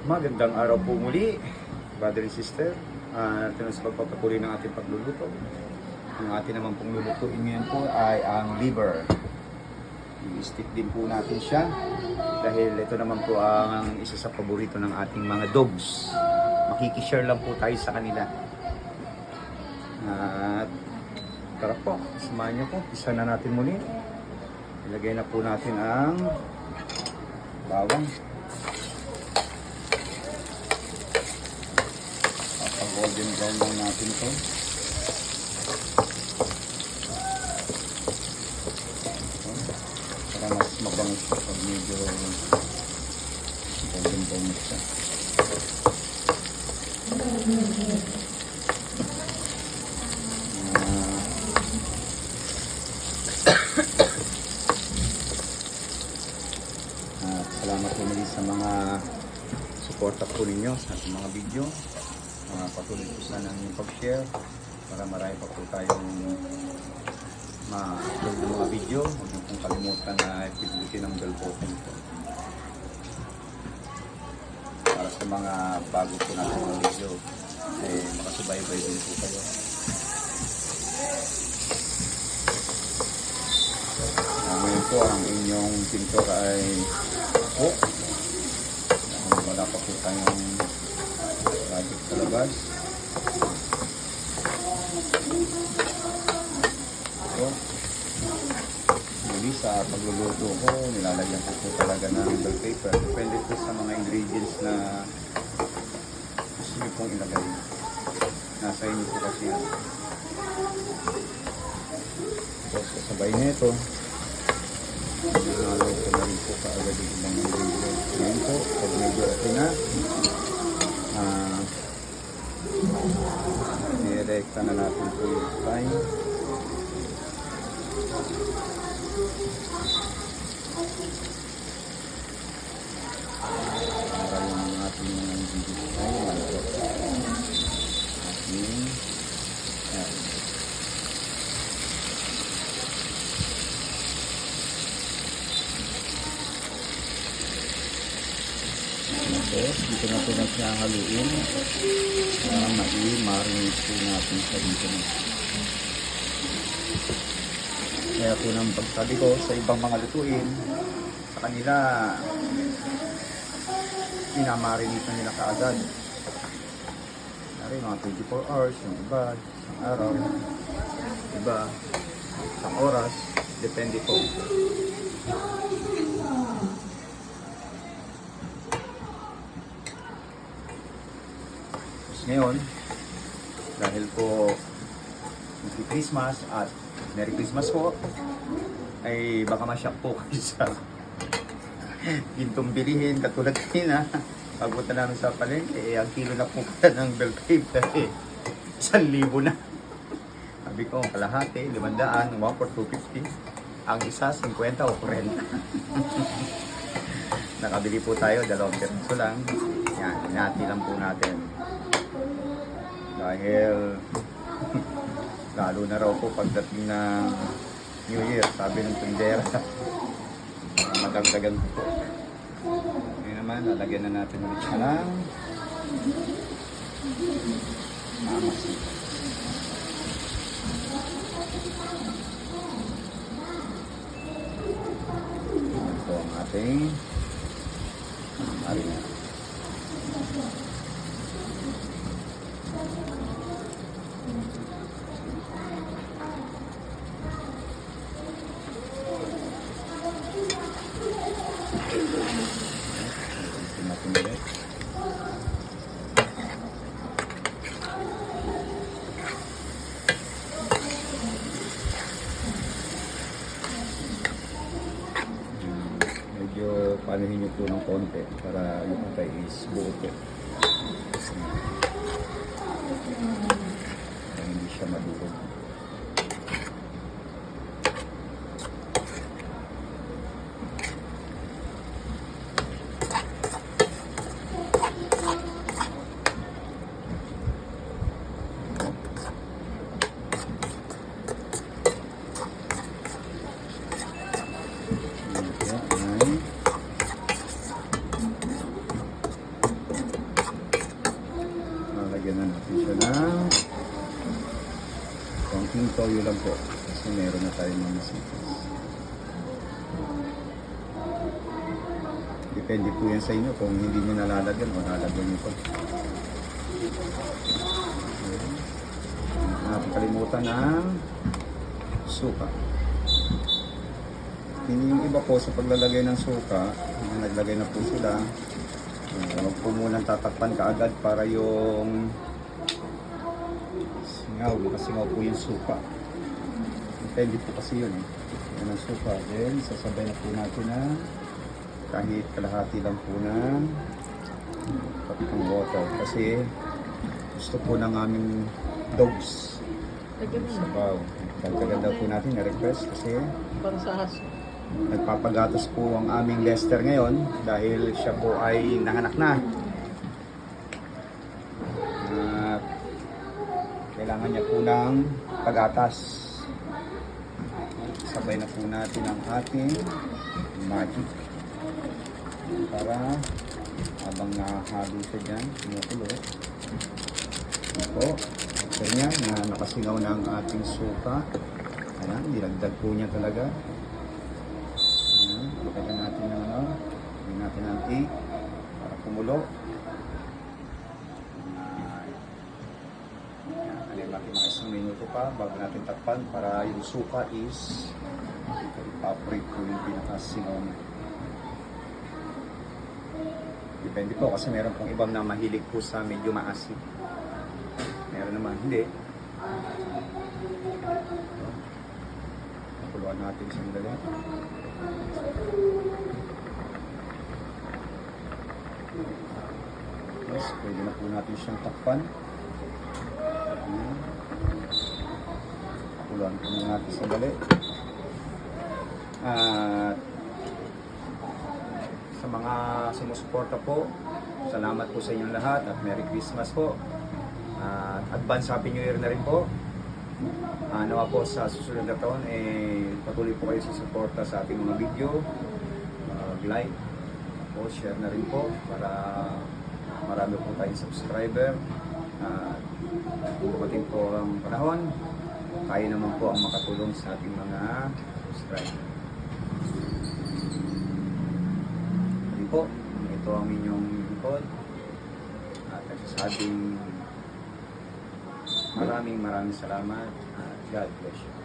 Magandang araw po muli, brother and sister. Ito na sa pagpapatuloy ng ating pagluluto. Ang ating naman pong lulutuin ngayon po ay ang liver. I-stick din po natin siya dahil ito naman po ang isa sa paborito ng ating mga dogs. Makikishare lang po tayo sa kanila. At tara po, samahan niyo po. Isa na natin muli. Ilagay na po natin ang bawang. Golden brown lang natin ito. Para mas mabango siya pag medyo golden brown siya. Salamat po muli sa mga suporta po ninyo sa ating mga video. Patuloy po sana ang inyong pag-share para marami pa po tayong ma-upload ng mga video. Huwag niyo pong kalimutan na i-pindutin ang bell button po para sa mga bago po natin mga video makasubaybay din po kayo. Ngayon po ang inyong pintor ay wala pa po tayong project sa labas. So, muli sa pagluluto ko, nilalagyan ko po talaga ng bell paper. Depende po sa mga ingredients na gusto nyo pong ilagay. Nasa inyo po kasi yan. So, sabay nito, nalalo ko na rin po kaagad yung ibang ingredients. Ngayon po, pag medyo okay na, direkta na natin po yung time. Para yung ating mga ingredients tayo malaro. Dito na po natin haluin para ma-marinate po natin sa dito. Kaya po nang pagsabi ko sa ibang mga lutuin, sa kanila minamarinate na nila kaagad. Nari mga 24 hours, yung iba, isang araw, iba, isang oras, depende po. Ngayon, dahil po Christmas at Merry Christmas po, ay baka masyak po kayo sa gintong bilihin katulad kanina. Pagpunta namin sa palengke, ang kilo na po pala ng bell paper 1,000 na. Sabi ko, kalahati, 500, 1 for 250. Ang isa, 50 o 40. Nakabili po tayo, 2 piso lang. Yan, hinati lang po natin. Dahil lalo na raw po pagdating ng New Year, sabi ng tindera, madagdagan po. Ngayon naman, lalagyan na natin ulit siya ng mamasin. Ito ang ating marinade. Medyo panuhin nyo po ng konti para yung patay is buo po. Para hindi siya madurog. toyo lang po. Kasi meron na tayong mga sitaw. Depende po yan sa inyo kung hindi nyo nalalagyan o lalagyan nyo po. Nakakalimutan ng suka. Hindi yung iba po sa paglalagay ng suka, naglagay na po sila. Huwag po munang tatakpan kaagad para yung singaw, makasingaw po yung suka. Depende po kasi yun eh. Yan ang suka. Then, sasabay na po natin na kahit kalahati lang po ng patong water. Kasi gusto po ng aming dogs. Sabaw. Dagdagan daw po natin na-request kasi Para sa aso. nagpapagatas po ang aming Lester ngayon dahil siya po ay nanganak na. At kailangan niya po ng pagatas. Sabay na po natin ang ating magic para habang nakahalo siya dyan, sinukulo. Ito, after niya na nakasingaw na ang ating suka. Ayan, nilagdag po niya talaga. Lagyan natin ng ano, lagyan natin ng egg para kumulo. Alin natin mga isang minuto pa bago natin takpan para yung suka is evaporate po yung pinakasingaw niya. Depende po kasi meron pong ibang na mahilig po sa medyo maasim. Meron naman hindi. Pakuluan natin sandali. Yes, pwede na po natin siyang takpan. Pakuluan po natin sandali. At sa mga sumusuporta po, salamat po sa inyong lahat at Merry Christmas po. At advance Happy New Year na rin po. Nawa po sa susunod na taon, patuloy po kayo sa suporta sa ating mga video. Like, po, share na rin po para marami po tayong subscriber. Dumating po ang panahon, tayo naman po ang makatulong sa ating mga subscriber. Ito po, ito ang inyong lingkod at nagsasabing maraming salamat at God bless you.